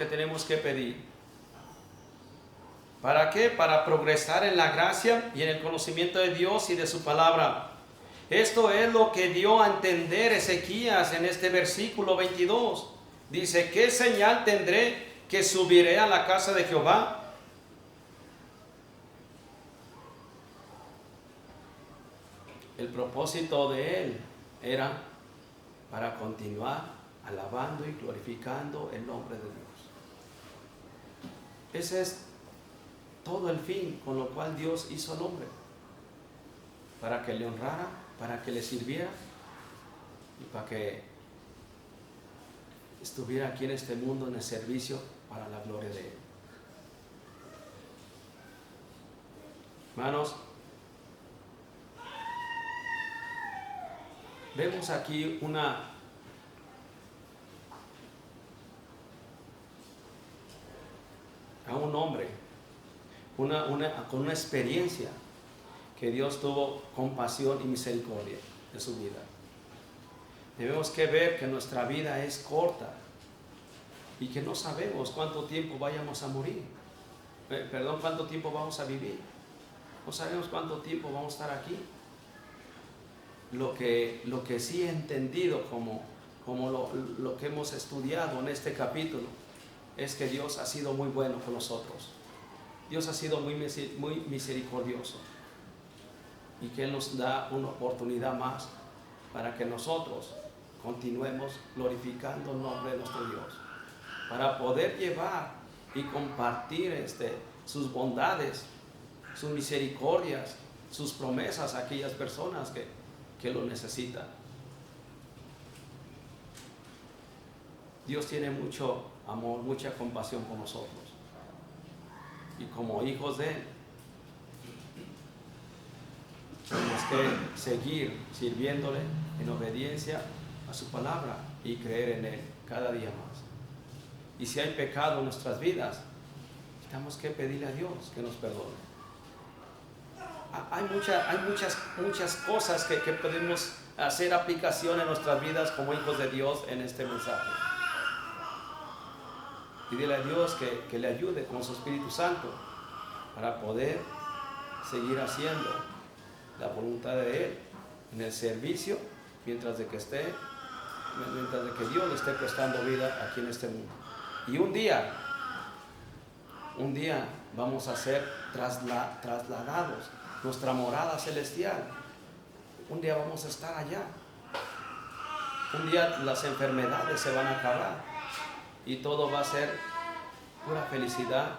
tenemos que pedir. ¿Para qué? Para progresar en la gracia y en el conocimiento de Dios y de su palabra. Esto es lo que dio a entender Ezequías en este versículo 22. Dice, ¿qué señal tendré que subiré a la casa de Jehová? El propósito de él era para continuar alabando y glorificando el nombre de Dios. Ese es todo el fin con lo cual Dios hizo al hombre. Para que le honrara, para que le sirviera y para que estuviera aquí en este mundo en el servicio para la gloria de Él. Hermanos, vemos aquí a un hombre con una experiencia que Dios tuvo compasión y misericordia de su vida. Debemos que ver que nuestra vida es corta y que no sabemos cuánto tiempo vayamos a morir. Cuánto tiempo vamos a vivir. No sabemos cuánto tiempo vamos a estar aquí. Lo que sí he entendido como lo que hemos estudiado en este capítulo es que Dios ha sido muy bueno con nosotros. Dios ha sido muy misericordioso y que Él nos da una oportunidad más para que nosotros continuemos glorificando el nombre de nuestro Dios, para poder llevar y compartir sus bondades, sus misericordias, sus promesas a aquellas personas que lo necesitan. Dios tiene mucho amor, mucha compasión por nosotros. Y como hijos de Él, tenemos que seguir sirviéndole en obediencia a su palabra y creer en Él cada día más. Y si hay pecado en nuestras vidas, tenemos que pedirle a Dios que nos perdone. Hay muchas cosas que podemos hacer aplicación en nuestras vidas como hijos de Dios en este mensaje. Pídele a Dios que le ayude con su Espíritu Santo para poder seguir haciendo la voluntad de Él en el servicio mientras de que Dios le esté prestando vida aquí en este mundo. Y un día vamos a ser trasladados, nuestra morada celestial. Un día vamos a estar allá. Un día las enfermedades se van a acabar y todo va a ser pura felicidad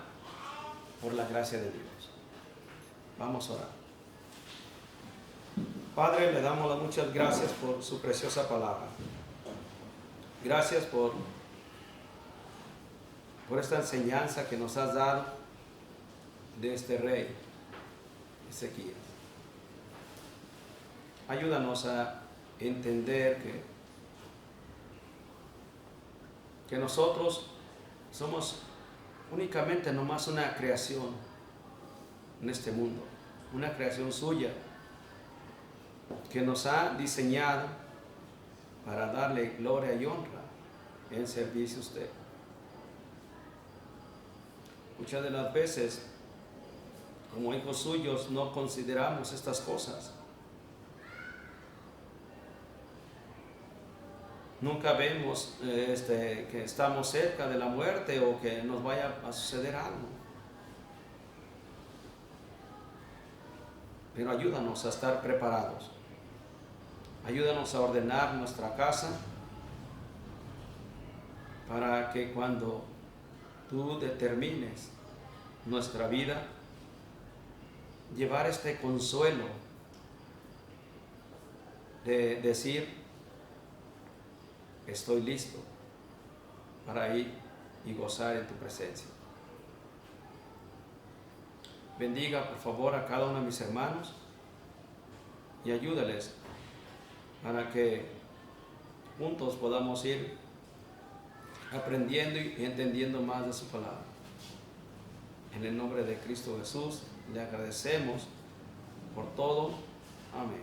por la gracia de Dios. Vamos a orar. Padre, le damos las muchas gracias por su preciosa palabra. Gracias por esta enseñanza que nos has dado de este rey Ezequías. Ayúdanos a entender que nosotros somos únicamente nomás una creación en este mundo, una creación suya que nos ha diseñado para darle gloria y honra en servicio a usted. Muchas de las veces, como hijos suyos, no consideramos estas cosas. Nunca vemos que estamos cerca de la muerte o que nos vaya a suceder algo. Pero ayúdanos a estar preparados. Ayúdanos a ordenar nuestra casa para que cuando tú determines nuestra vida, llevar este consuelo de decir: estoy listo para ir y gozar en tu presencia. Bendiga por favor a cada uno de mis hermanos y ayúdales para que juntos podamos ir aprendiendo y entendiendo más de su palabra. En el nombre de Cristo Jesús le agradecemos por todo. Amén.